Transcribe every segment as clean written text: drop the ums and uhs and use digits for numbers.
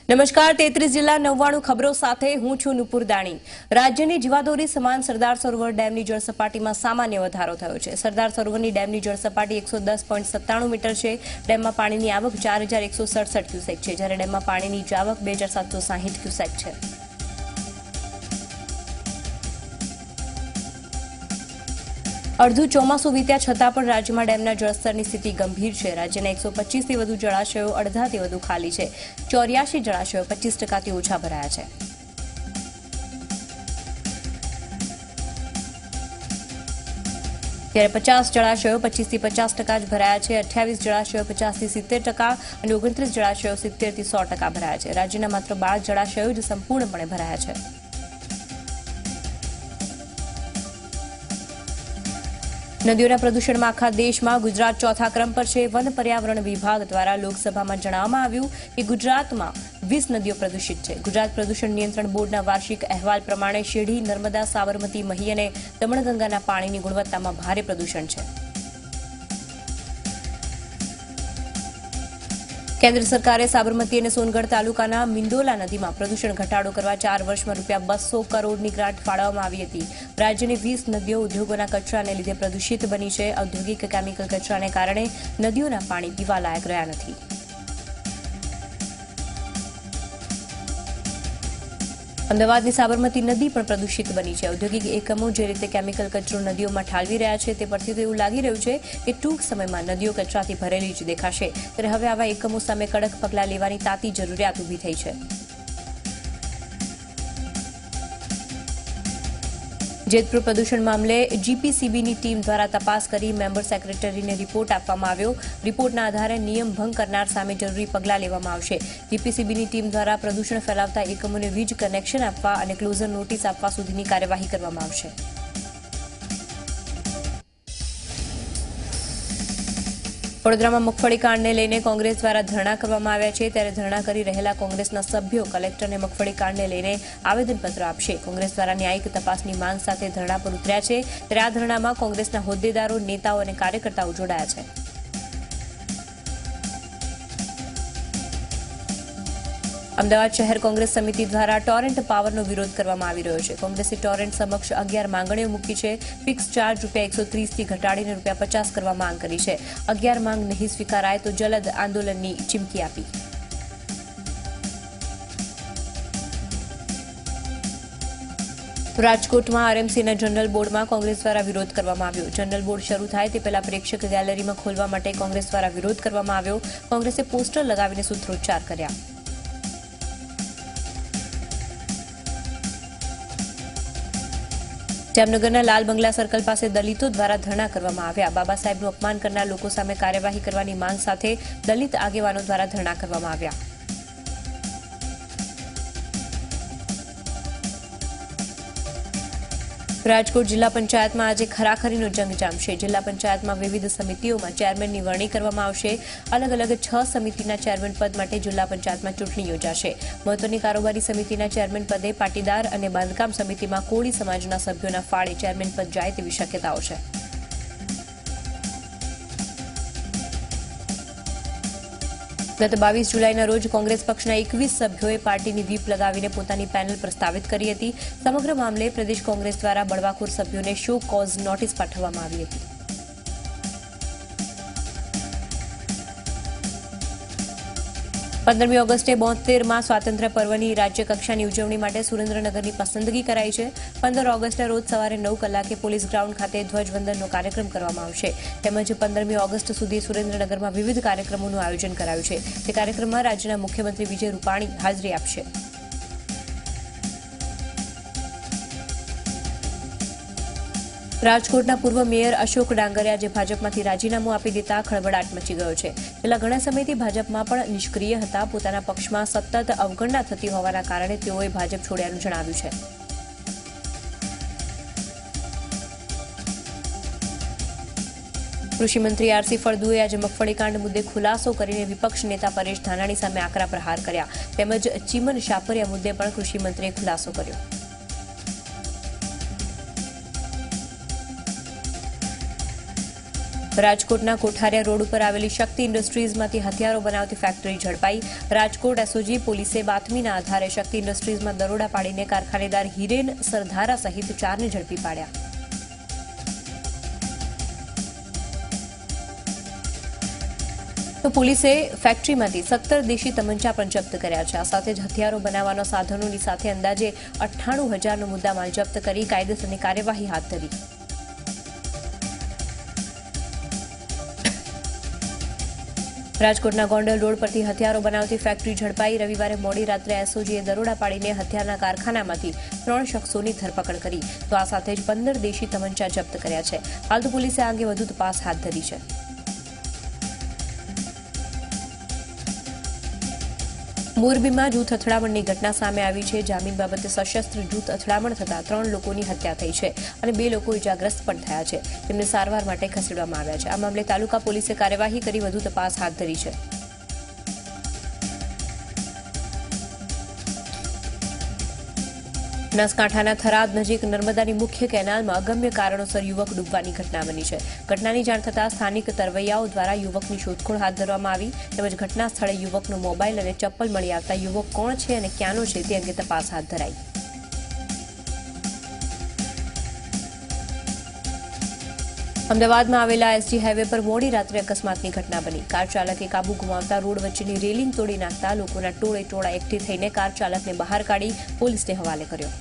નમસ્કાર 33 જિલ્લા 99 ખબરો સાથે હું છું નુપુર દાણી। રાજ્યની જીવાદોરી સમાન સરદાર સરોવર ડેમની જળસપાટીમાં સામાન્ય વધારો થયો છે। સરદાર સરોવરની ડેમની જળસપાટી 110.97 મીટર છે। ડેમમાં પાણીની આવક 4167 ક્યુસેક છે, જ્યારે ડેમમાં પાણીની આવક 2760 ક્યુસેક છે। અડધું ચોમાસું વીત્યા છતાં પણ રાજ્યમાં ડેમના જળસ્તરની સ્થિતિ ગંભીર છે। રાજ્યના 125થી વધુ જળાશયો અડધાથી વધુ ખાલી છે। 84 જળાશયો 25%થી ઓછા ભરાયા છે। ત્યારે 50 જળાશયો 25થી 50% જ ભરાયા છે। 28 જળાશયો 50થી 70% અને 29 જળાશયો 70થી 100% ભરાયા છે। રાજ્યના માત્ર 12 જળાશયો જ સંપૂર્ણપણે ભરાયા છે। નદીઓના પ્રદૂષણમાં આખા દેશમાં ગુજરાત ચોથા ક્રમ પર છે। વન પર્યાવરણ વિભાગ દ્વારા લોકસભામાં જણાવવામાં આવ્યું કે ગુજરાતમાં 20 નદીઓ પ્રદૂષિત છે। ગુજરાત પ્રદૂષણ નિયંત્રણ બોર્ડના વાર્ષિક અહેવાલ પ્રમાણે શેરડી, નર્મદા, સાબરમતી, મહી અને દમણગંગાના પાણીની ગુણવત્તામાં ભારે પ્રદૂષણ છે। કેન્દ્ર સરકારે સાબરમતી અને સોનગઢ તાલુકાના મિંડોલા નદીમાં પ્રદૂષણ ઘટાડો કરવા 4 વર્ષમાં ₹200 કરોડની ગ્રાન્ટ ફાળવવામાં આવી હતી। રાજ્યની 20 નદીઓ ઉદ્યોગોના કચરાને લીધે પ્રદૂષિત બની છે। ઔદ્યોગિક કેમિકલ કચરાને કારણે નદીઓના પાણી પીવાલાયક રહ્યા નથી। અમદાવાદની સાબરમતી નદી પણ પ્રદૂષિત બની છે। ઔદ્યોગિક એકમો જે રીતે કેમિકલ કચરો નદીઓમાં ઠાલવી રહ્યા છે તે પરથી તો એવું લાગી રહ્યું છે કે ટૂંક સમયમાં નદીઓ કચરાથી ભરેલી જ દેખાશે। ત્યારે હવે આવા એકમો સામે કડક પગલાં લેવાની તાતી જરૂરિયાત ઊભી થઈ છે। જેતપુર પ્રદૂષણ મામલે જીપીસીબીની ટીમ દ્વારા તપાસ કરી મેમ્બર સેક્રેટરીને રિપોર્ટ આપવામાં આવ્યો। રિપોર્ટના આધારે નિયમ ભંગ કરનાર સામે જરૂરી પગલાં લેવામાં આવશે। જીપીસીબીની ટીમ દ્વારા પ્રદૂષણ ફેલાવતા એકમોને વીજ કનેક્શન આપવા અને ક્લોઝર નોટિસ આપવા સુધીની કાર્યવાહી કરવામાં આવશે। વડોદરામાં મગફળી કાંડને લઈને કોંગ્રેસ દ્વારા ધરણા કરવામાં આવ્યા છે। ત્યારે ધરણા કરી રહેલા કોંગ્રેસના સભ્યો કલેક્ટરને મગફળી કાંડને લઈને આવેદનપત્ર આપશે। કોંગ્રેસ દ્વારા ન્યાયિક તપાસની માંગ સાથે ધરણા પર ઉતર્યા છે। ત્યારે આ ધરણામાં કોંગ્રેસના હોદ્દેદારો, નેતાઓ અને કાર્યકર્તાઓ જોડાયા છે। અમદાવાદ શહેર કોંગ્રેસ સમિતિ દ્વારા ટોરેન્ટ પાવરનો વિરોધ કરવામાં આવી રહ્યો છે। કોંગ્રેસે ટોરેન્ટ સમક્ષ 11 માંગણીઓ મૂકી છે। ફિક્સ ચાર્જ ₹130થી ઘટાડીને ₹50 કરવા માંગ કરી છે। 11 માંગ નહીં સ્વીકારાય તો જલદ આંદોલનની ચીમકી આપી। રાજકોટમાં આરએમસીના જનરલ બોર્ડમાં કોંગ્રેસ દ્વારા વિરોધ કરવામાં આવ્યો। જનરલ બોર્ડ શરૂ થાય તે પહેલા પ્રેક્ષક ગેલેરીમાં ખોલવા માટે કોંગ્રેસ દ્વારા વિરોધ કરવામાં આવ્યો। કોંગ્રેસે પોસ્ટર લગાવીને સૂત્રોચ્ચાર કર્યા। જામનગરના લાલ બંગલા સર્કલ પાસે દલિતો દ્વારા ધરણા કરવામાં આવ્યા। બાબા સાહેબનું અપમાન કરનાર લોકો સામે કાર્યવાહી કરવાની માંગ સાથે દલિત આગેવાનો દ્વારા ધરણા કરવામાં આવ્યા। રાજકોટ જિલ્લા પંચાયતમાં આજે ખરાખરીનો જંગ જામશે। જિલ્લા પંચાયતમાં વિવિધ સમિતિઓમાં ચેરમેનની વરણી કરવામાં આવશે। અલગ અલગ 6 સમિતિના ચેરમેન પદ માટે જિલ્લા પંચાયતમાં ચૂંટણી યોજાશે। મહત્વની કારોબારી સમિતિના ચેરમેન પદે પાટીદાર અને બાંધકામ સમિતિમાં કોળી સમાજના સભ્યોના ફાળે ચેરમેન પદ જાય તેવી શક્યતાઓ છે। ગત 22 જુલાઈના રોજ કોંગ્રેસ પક્ષના 21 સભ્યોએ પાર્ટીની વ્હીપ લગાવીને પોતાની પેનલ પ્રસ્તાવિત કરી હતી। સમગ્ર મામલે પ્રદેશ કોંગ્રેસ દ્વારા બળવાખોર સભ્યોને શો કોઝ નોટિસ પાઠવવામાં આવી હતી। 15મી ઓગસ્ટે 72માં સ્વાતંત્ર્ય પર્વની રાજ્યકક્ષાની ઉજવણી માટે સુરેન્દ્રનગરની પસંદગી કરાઈ છે। 15 ઓગસ્ટના રોજ સવારે 9 કલાકે પોલીસ ગ્રાઉન્ડ ખાતે ધ્વજવંદનનો કાર્યક્રમ કરવામાં આવશે। તેમજ 15મી ઓગસ્ટ સુધી સુરેન્દ્રનગરમાં વિવિધ કાર્યક્રમોનું આયોજન કરાયું છે। તે કાર્યક્રમમાં રાજ્યના મુખ્યમંત્રી વિજય રૂપાણી હાજરી આપશે। રાજકોટના પૂર્વ મેયર અશોક ડાંગરે આજે ભાજપમાંથી રાજીનામું આપી દેતા ખળભળાટ મચી ગયો છે। છેલ્લા ઘણા સમયથી ભાજપમાં પણ નિષ્ક્રિય હતા। પોતાના પક્ષમાં સતત અવગણના થતી હોવાના કારણે તેઓએ ભાજપ છોડ્યાનું જણાવ્યું છે। કૃષિમંત્રી આરસી ફળદુએ આજે મગફળી કાંડ મુદ્દે ખુલાસો કરીને વિપક્ષ નેતા પરેશ ધાનાણી સામે આકરા પ્રહાર કર્યા। તેમજ ચીમન શાપરિયા મુદ્દે પણ કૃષિમંત્રીએ ખુલાસો કર્યો। રાજકોટના કોઠારિયા રોડ ઉપર આવેલી શક્તિ ઇન્ડસ્ટ્રીઝમાંથી હથિયારો બનાવતી ફેક્ટરી ઝડપાઈ. રાજકોટ એસઓજી પોલીસે બાતમીના આધારે શક્તિ ઇન્ડસ્ટ્રીઝમાં દરોડા પાડીને કારખાનેદાર હિરેન સરધારા સહિત 4ને ઝડપી પાડ્યા. તો પોલીસે ફેક્ટરીમાંથી 17 દેશી તમંચા પણ જપ્ત કર્યા છે. આ સાથે જ હથિયારો બનાવવાના સાધનોની સાથે અંદાજે 98,000નો મુદ્દામાલ જપ્ત કરી કાયદેસરની કાર્યવાહી હાથ ધરી. રાજકોટના ગોંડલ રોડ પરથી હથિયારો બનાવતી ફેક્ટરી ઝડપાઈ. રવિવારે મોડી રાત્રે એસઓજીએ દરોડા પાડીને હથિયારના કારખાનામાંથી 3 શખ્સોની ધરપકડ કરી. તો આ સાથે જ 15 દેશી તમંચા જપ્ત કર્યા છે. હાલ તો પોલીસે આ અંગે વધુ તપાસ હાથ ધરી છે. મોરબીમાં જૂથ અથડામણની ઘટના સામે આવી છે. જામીન બાબતે સશસ્ત્ર જૂથ અથડામણ થતાં 3 લોકોની હત્યા થઈ છે અને 2 લોકો ઇજાગ્રસ્ત પણ થયા છે. તેમને સારવાર માટે ખસેડવામાં આવ્યા છે. આ મામલે તાલુકા પોલીસે કાર્યવાહી કરી વધુ તપાસ હાથ ધરી છે. બનાસકાંઠાના થરાદ નજીક નર્મદાની મુખ્ય કેનાલમાં અગમ્ય કારણોસર યુવક ડૂબવાની ઘટના બની છે. ઘટનાની જાણ થતાં સ્થાનિક તરવૈયાઓ દ્વારા યુવકની શોધખોળ હાથ ધરવામાં આવી. તેમજ ઘટના સ્થળે યુવકનો મોબાઈલ અને ચપ્પલ મળી આવતા યુવક કોણ છે અને ક્યાંનો છે તે અંગે તપાસ હાથ ધરાઈ. અમદાવાદમાં આવેલા એસજી હાઈવે પર મોડી રાત્રે અકસ્માતની ઘટના બની. કાર ચાલકે કાબુ ગુમાવતા રોડ વચ્ચેની રેલિંગ તોડી નાખતા લોકોના ટોળે એકઠી થઈને કાર ચાલકને બહાર કાઢી પોલીસને હવાલે કર્યો.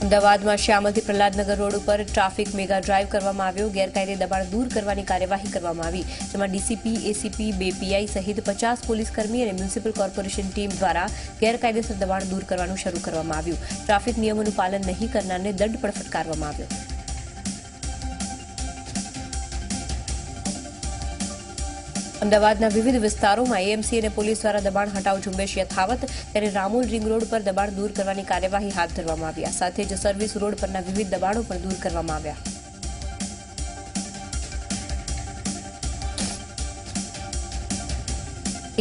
અમદાવાદમાં શ્યામલથી પ્રહલાદનગર રોડ ઉપર ટ્રાફિક મેગા ડ્રાઈવ કરવામાં આવ્યો. ગેરકાયદે દબાણ દૂર કરવાની કાર્યવાહી કરવામાં આવી, જેમાં ડીસીપી, એસીપી, 2 પીઆઈ સહિત 50 પોલીસકર્મી અને મ્યુનિસિપલ કોર્પોરેશન ટીમ દ્વારા ગેરકાયદેસર દબાણ દૂર કરવાનું શરૂ કરવામાં આવ્યું. ટ્રાફિક નિયમોનું પાલન નહીં કરનારને દંડ પણ ફટકારવામાં આવ્યો. અમદાવાદના વિવિધ વિસ્તારોમાં એએમસી અને પોલીસ દ્વારા દબાણ હટાવ ઝુંબેશ યથાવત. ત્યારે રામોલ રિંગ રોડ પર દબાણ દૂર કરવાની કાર્યવાહી હાથ ધરવામાં આવી. આ સાથે જ સર્વિસ રોડ પરના વિવિધ દબાણો પણ દૂર કરવામાં આવ્યા.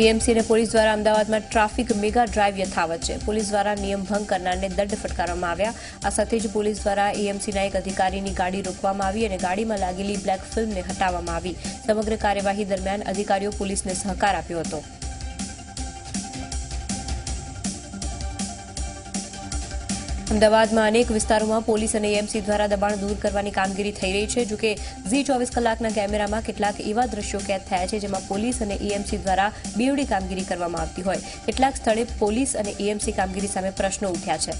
એએમસી અને પોલીસ દ્વારા અમદાવાદમાં ટ્રાફિક મેગા ડ્રાઈવ યથાવત છે. પોલીસ દ્વારા નિયમ ભંગ કરનારને દંડ ફટકારવામાં આવ્યા. આ સાથે જ પોલીસ દ્વારા એએમસીના એક અધિકારીની ગાડી રોકવામાં આવી અને ગાડીમાં લાગેલી બ્લેક ફિલ્મને હટાવવામાં આવી. સમગ્ર કાર્યવાહી દરમિયાન અધિકારીઓ પોલીસને સહકાર આપ્યો હતો. અમદાવાદમાં અનેક વિસ્તારોમાં પોલીસ અને એએમસી દ્વારા દબાણ દૂર કરવાની કામગીરી થઈ રહી છે. જોકે ઝી 24 કલાકના કેમેરામાં કેટલાક એવા દ્રશ્યો કેદ થયા છે જેમાં પોલીસ અને એએમસી દ્વારા બેવડી કામગીરી કરવામાં આવતી હોય. કેટલાક સ્થળે પોલીસ અને એએમસી કામગીરી સામે પ્રશ્નો ઉઠ્યા છે.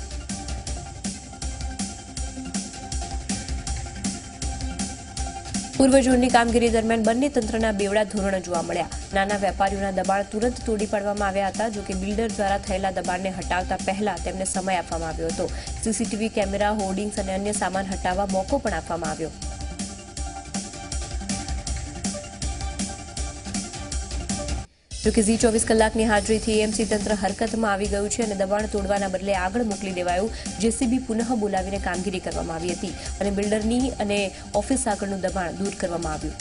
પૂર્વ ઝોનની કામગીરી દરમિયાન બંને તંત્રના બેવડા ધોરણો જોવા મળ્યા. નાના વેપારીઓના દબાણ તુરંત તોડી પાડવામાં આવ્યા હતા. જોકે બિલ્ડર દ્વારા થયેલા દબાણને હટાવતા પહેલા તેમને સમય આપવામાં આવ્યો હતો. સીસીટીવી કેમેરા, હોર્ડિંગ્સ અને અન્ય સામાન હટાવવા મોકો પણ આપવામાં આવ્યો. જોકે ઝી 24 કલાકની હાજરીથી એએમસી તંત્ર હરકતમાં આવી ગયું છે અને દબાણ તોડવાના બદલે આગળ મોકલી દેવાયું. જેસીબી પુનઃ બોલાવીને કામગીરી કરવામાં આવી હતી અને બિલ્ડરની અને ઓફિસ આગળનું દબાણ દૂર કરવામાં આવ્યું.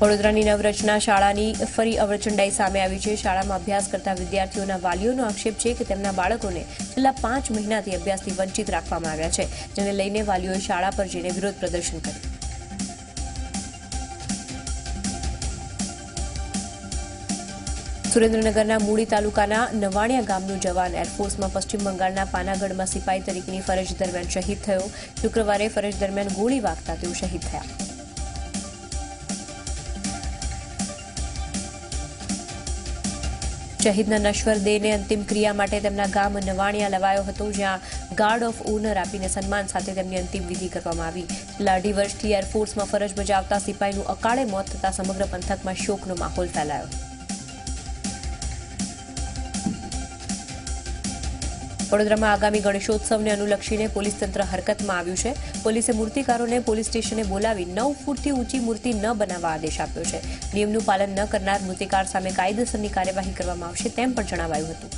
વડોદરાની નવરચના શાળાની ફરી અવરચંડાઈ સામે આવી છે. શાળામાં અભ્યાસ કરતા વિદ્યાર્થીઓના વાલીઓનો આક્ષેપ છે કે તેમના બાળકોને છેલ્લા 5 મહિનાથી અભ્યાસથી વંચિત રાખવામાં આવ્યા છે, જેને લઈને વાલીઓએ શાળા પર જઈને વિરોધ પ્રદર્શન કર્યું. સુરેન્દ્રનગરના મૂળી તાલુકાના નવાણિયા ગામનું જવાન એરફોર્સમાં પશ્ચિમ બંગાળના પાનાગઢમાં સિપાઈ તરીકેની ફરજ દરમિયાન શહીદ થયો. શુક્રવારે ફરજ દરમિયાન ગોળી વાગતા તેઓ શહીદ થયા. શહીદના નશ્વર દેહને અંતિમ ક્રિયા માટે તેમના ગામ નવાણિયા લવાયો હતો, જ્યાં ગાર્ડ ઓફ ઓનર આપીને સન્માન સાથે તેમની અંતિમ વિધિ કરવામાં આવી. છેલ્લા 2.5 વર્ષથી એરફોર્સમાં ફરજ બજાવતા સિપાહીનું અકાળે મોત થતાં સમગ્ર પંથકમાં શોકનો માહોલ ફેલાયો. વડોદરામાં આગામી ગણેશોત્સવને અનુલક્ષીને પોલીસ તંત્ર હરકતમાં આવ્યું છે. પોલીસે મૂર્તિકારોને પોલીસ સ્ટેશને બોલાવી 9 ફૂટથી ઊંચી મૂર્તિ ન બનાવવા આદેશ આપ્યો છે. નિયમનું પાલન ન કરનાર મૂર્તિકાર સામે કાયદેસરની કાર્યવાહી કરવામાં આવશે તેમ પણ જણાવાયું હતું.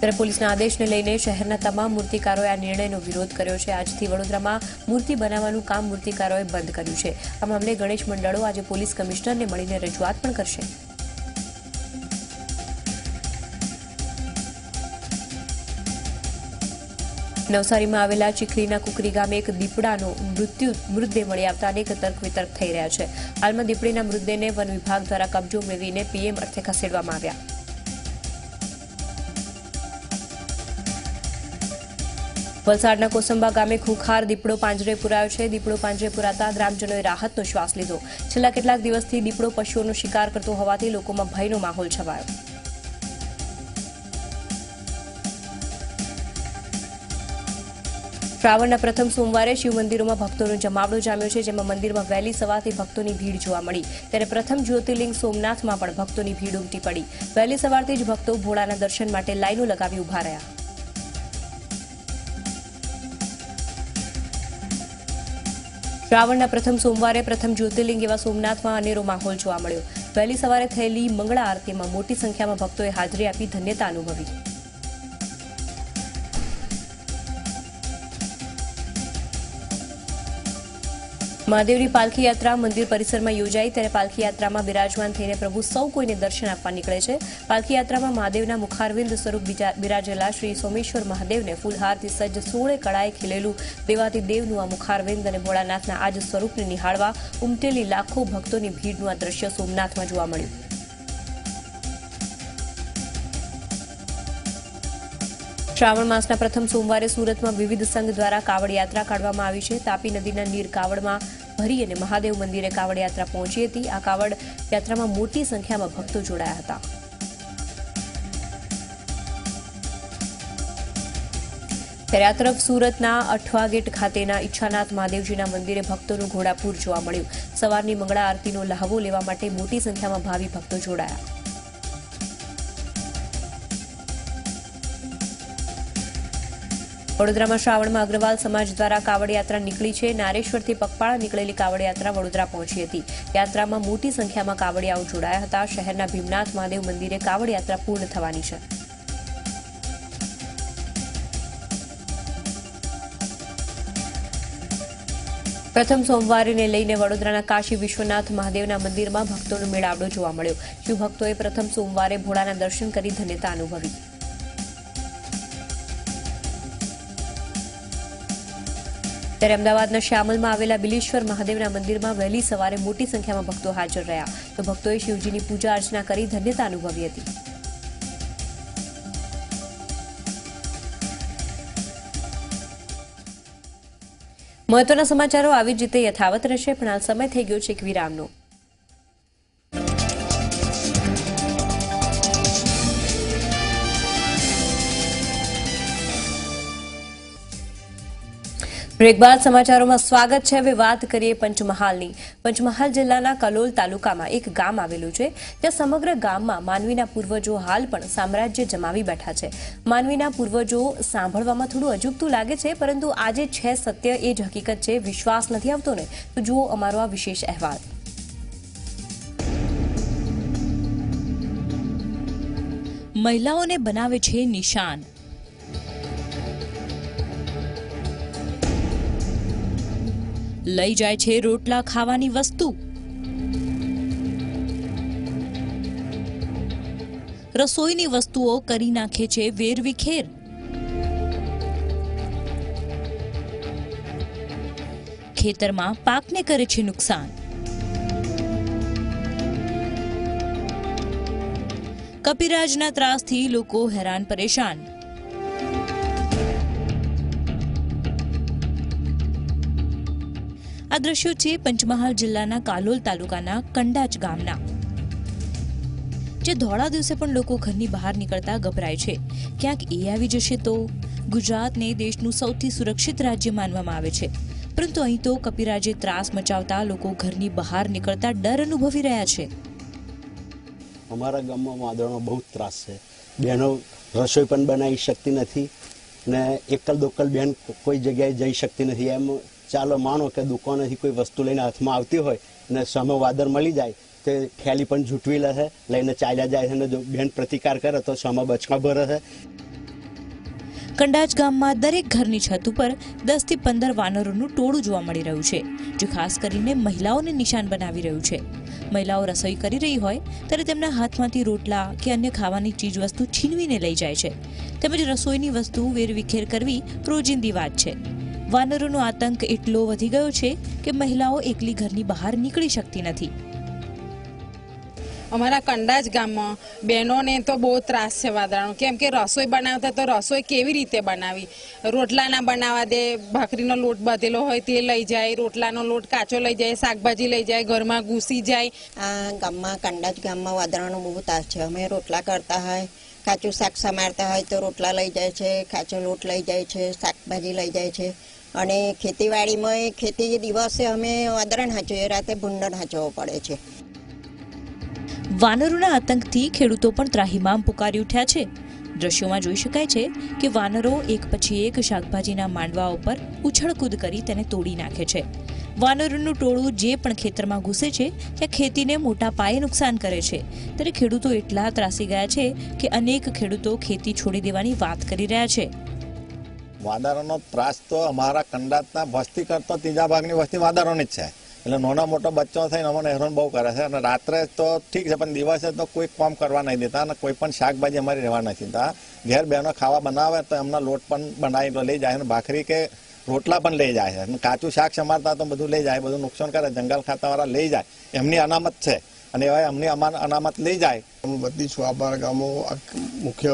ત્યારે પોલીસના આદેશને લઈને શહેરના તમામ મૂર્તિકારોએ આ નિર્ણયનો વિરોધ કર્યો છે। આજથી વડોદરામાં મૂર્તિ બનાવવાનું કામ મૂર્તિકારોએ બંધ કર્યું છે। આ મામલે ગણેશ મંડળો આજે પોલીસ કમિશનરને મળીને રજૂઆત પણ કરશે। નવસારીમાં આવેલા ચીખલીના કુકરી ગામે એક દીપડાનો મૃતદેહ મળી આવતા અનેક તર્ક વિતર્ક થઈ રહ્યા છે। હાલમાં દીપડીના મૃતદેહને વન વિભાગ દ્વારા કબજો મેળવીને પીએમ અર્થે ખસેડવામાં આવ્યા। વલસાડના કોસંબા ગામે ખૂંખાર દીપડો પાંજરે પુરાયો છે। દીપડો પાંજરે પુરાતા ગ્રામજનોએ રાહતનો શ્વાસ લીધો। છેલ્લા કેટલાક દિવસથી દીપડો પશુઓનો શિકાર કરતો હોવાથી લોકોમાં ભયનો માહોલ છવાયો। શ્રાવણના પ્રથમ સોમવારે શિવ મંદિરોમાં ભક્તોનો જમાવડો જામ્યો છે, જેમાં મંદિરમાં વહેલી સવારથી ભક્તોની ભીડ જોવા મળી। ત્યારે પ્રથમ જ્યોતિર્લિંગ સોમનાથમાં પણ ભક્તોની ભીડ ઉમટી પડી। વહેલી સવારથી જ ભક્તો ભોળાના દર્શન માટે લાઈનો લગાવી ઉભા રહ્યા। શ્રાવણના પ્રથમ સોમવારે પ્રથમ જ્યોતિર્લિંગ એવા સોમનાથમાં અનેરો માહોલ જોવા મળ્યો। વહેલી સવારે થયેલી મંગળા આરતીમાં મોટી સંખ્યામાં ભક્તોએ હાજરી આપી ધન્યતા અનુભવી। મહાદેવની પાલખી યાત્રા મંદિર પરિસરમાં યોજાઈ। ત્યારે પાલખી યાત્રામાં બિરાજમાન થઈને પ્રભુ સૌ કોઈને દર્શન આપવા નીકળે છે। પાલખી યાત્રામાં મહાદેવના મુખારવિંદ સ્વરૂપ બિરાજેલા શ્રી સોમેશ્વર મહાદેવને ફૂલહારથી સજ્જ 16 કળાએ ખીલેલું દેવાતિદેવનું આ મુખારવિંદ અને ભોળાનાથના આજ સ્વરૂપને નિહાળવા ઉમટેલી લાખો ભક્તોની ભીડનું આ દ્રશ્ય સોમનાથમાં જોવા મળ્યું। શ્રાવણ માસના પ્રથમ સોમવારે સુરતમાં વિવિધ સંઘ દ્વારા કાવડ યાત્રા કાઢવામાં આવી છે। તાપી નદીના નીર કાવડમાં ભરી અને મહાદેવ મંદિરે કાવડ યાત્રા પહોંચી હતી। આ કાવડ યાત્રામાં મોટી સંખ્યામાં ભક્તો જોડાયા હતા। ત્યારે આ તરફ સુરતના અઠવા ગેટ ખાતેના ઈચ્છાનાથ મહાદેવજીના મંદિરે ભક્તોનું ઘોડાપૂર જોવા મળ્યું। સવારની મંગળા આરતીનો લહાવો લેવા માટે મોટી સંખ્યામાં ભાવિ ભક્તો જોડાયા। વડોદરામાં શ્રાવણમાં અગ્રવાલ સમાજ દ્વારા કાવડ યાત્રા નીકળી છે। નારેશ્વરથી પગપાળા નીકળેલી કાવડ યાત્રા વડોદરા પહોંચી હતી। યાત્રામાં મોટી સંખ્યામાં કાવડિયાઓ જોડાયા હતા। શહેરના ભીમનાથ મહાદેવ મંદિરે કાવડ યાત્રા પૂર્ણ થવાની છે। પ્રથમ સોમવારને લઈને વડોદરાના કાશી વિશ્વનાથ મહાદેવના મંદિરમાં ભક્તોનો મેળાવડો જોવા મળ્યો। શિવભક્તોએ પ્રથમ સોમવારે ભોળાના દર્શન કરી ધન્યતા અનુભવી। ત્યારે અમદાવાદના શ્યામલમાં આવેલા બિલીશ્વર મહાદેવના મંદિરમાં વહેલી સવારે મોટી સંખ્યામાં ભક્તો હાજર રહ્યા। તો ભક્તોએ શિવજીની પૂજા અર્ચના કરી ધન્યતા અનુભવી હતી। મહત્વના સમાચારો આવી જ રીતે યથાવત રહેશે, પણ હાલ સમય થઈ ગયો છે એક વિરામનો। બ્રેક બાદ સમાચારોમાં સ્વાગત છે। હવે વાત કરીએ પંચમહાલની। પંચમહાલ જિલ્લાના કલોલ તાલુકામાં એક ગામ આવેલું છે, જ્યાં સમગ્ર ગામમાં માનવીના પૂર્વજો હાલ પણ સામ્રાજ્ય જમાવી બેઠા છે। માનવીના પૂર્વજો સાંભળવામાં થોડું અજુગતું લાગે છે, પરંતુ આજે છે સત્ય એ જ હકીકત છે। વિશ્વાસ નથી આવતો ને? તો જુઓ અમારો આ વિશેષ અહેવાલ। મહિલાઓને બનાવે છે નિશાન। લઈ જાય છે રોટલા ખાવાની વસ્તુ। રસોઈની વસ્તુઓ કરી નાખે છે વેરવિખેર। ખેતરમાં પાકને કરે છે નુકસાન। કપિરાજના ત્રાસથી લોકો હેરાન પરેશાન। આ દ્રશ્યો છે પંચમહાલ જિલ્લાના કાલોલ તાલુકાના કંડાચ ગામના, જે ધોળા દિવસે પણ લોકો ઘરની બહાર નીકળતા ગભરાય છે। ક્યાંક એ આવી જશે તો? ગુજરાતને દેશનું સૌથી સુરક્ષિત રાજ્ય માનવામાં આવે છે, પરંતુ અહીં તો કપિરાજે ત્રાસ મચાવતા લોકો ઘરની બહાર નીકળતા ડર અનુભવી રહ્યા છે। અમારા ગામમાં વાદળનો બહુ ત્રાસ છે। બહેનો રસોઈ પણ બનાવી શકતી નથી ને એકલ દોકલ બહેન કોઈ જગ્યાએ જઈ શકતી નથી। એમ ચાલો માનો કે દુકાનેથી કોઈ વસ્તુ લઈને હાથમાં આવતી હોય ને સામે વાદળ મળી જાય તે થેલી પણ જૂટવી લે છે, લઈને ચાલ્યા જાય છે, અને જો બહેન પ્રતિકાર કરે તો સામે બચકા ભરે છે। કંડાજ ગામમાં દરેક ઘરની છત ઉપર 10 થી 15 વાનરોનું ટોળું જોવા મળી રહ્યું છે, જે ખાસ કરીને મહિલાઓને નિશાન બનાવી રહ્યું છે. મહિલાઓ રસોઈ કરી રહી હોય ત્યારે તેમના હાથમાંથી રોટલા કે અન્ય ખાવાની ચીજવસ્તુ છીનવીને લઈ જાય છે, તેમજ રસોઈની વસ્તુ વેરવિખેર કરવી રોજિંદી વાત છે. વાનરોનો આતંક એટલો વધી ગયો છે કે મહિલાઓ એકલી ઘરની બહાર નીકળી શકતી નથી. અમારા કંડાજ ગામમાં બહેનોને તો બહુ ત્રાસ છે વાદળાનો, કેમ કે રસોઈ બનાવતા તો રસોઈ કેવી રીતે બનાવી, રોટલા ના બનાવવા દે, ભાખરીનો લોટ બાંધેલો હોય તે લઈ જાય, રોટલાનો લોટ કાચો લઈ જાય, શાકભાજી લઈ જાય, ઘરમાં ઘૂસી જાય. આ ગામમાં કંડાજ ગામમાં વાદળાનો બહુ ત્રાસ છે. અમે રોટલા કરતા હોય, કાચું શાક સમારતા હોય તો રોટલા લઈ જાય છે, કાચો લોટ લઈ જાય છે, શાકભાજી લઈ જાય છે. અને ખેતીવાડીમાં ખેતી દિવસે અમે વાદળાને હાચવીએ, રાતે ભૂંડણ હાચવવો પડે છે. વાનરોના આતંકથી ખેડૂતો પણ ત્રાહિમામ પુકારી ઉઠ્યા છે. દ્રશ્યોમાં જોઈ શકાય છે કે વાનરો એક પછી એક શાકભાજીના માંડવા ઉપર ઉછળકૂદ કરી તેને તોડી નાખે છે. વાનરોનું ટોળું જે પણ ખેતરમાં ઘૂસે છે ત્યાં ખેતીને મોટા પાયે નુકસાન કરે છે, ત્યારે ખેડૂતો એટલા ત્રાસી ગયા છે કે અનેક ખેડૂતો ખેતી છોડી દેવાની વાત કરી રહ્યા છે. વાદળોનો ત્રાસ તો અમારા કંડાજના વસ્તી કરતો ત્રીજા ભાગની વસ્તી વાદળોની જ છે. એટલે નાના મોટા બચ્ચો થઈને અમને હેરાન બહુ કરે છે. અને રાત્રે તો ઠીક છે, પણ દિવસે તો કોઈ કામ કરવા નહીં દેતા અને કોઈ પણ શાકભાજી અમારી રહેવા નથી દેતા. ઘેર બહેનો ખાવા બનાવે તો એમના લોટ પણ બનાવી લઈ જાય અને ભાખરી કે રોટલા પણ લઈ જાય છે. અને કાચું શાક સમારતા તો બધું લઈ જાય, બધું નુકસાન કરે. જંગલ ખાતાવાળા લઈ જાય, એમની અનામત છે અને એવા એમની અનામત લઈ જાય. બધી છું અમારા ગામો મુખ્ય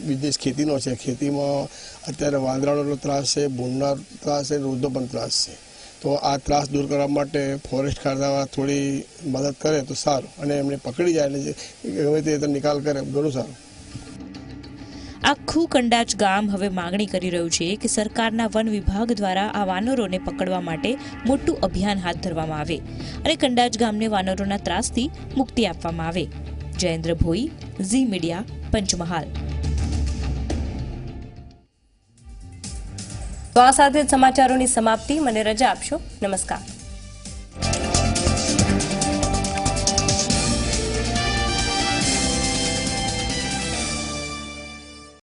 બિઝનેસ ખેતીનો છે. ખેતીમાં અત્યારે વાંદરાનો ત્રાસ છે, ભૂંડનો ત્રાસ છે, રોજનો પણ ત્રાસ છે. તો આ ત્રાસ દૂર કરવા માટે ફોરેસ્ટ ખાતાવાળા થોડી મદદ કરે તો સારું, અને એમને પકડી જાય એટલે ગમે તે રીતે નિકાલ કરે ઘણું સારું. આખું કંડાજ ગામ હવે માંગણી કરી રહ્યું છે કે સરકારના વન વિભાગ દ્વારા આ વાનરોને પકડવા માટે મોટું અભિયાન હાથ ધરવામાં આવે અને કંડાજ ગામને વાનરોના ત્રાસથી મુક્તિ આપવામાં આવે. જયેન્દ્ર ભોઈ, ઝી મીડિયા, પંચમહાલ. તો આ સાથે જ સમાચારોની સમાપ્તિ. મને રજા આપશો. નમસ્કાર.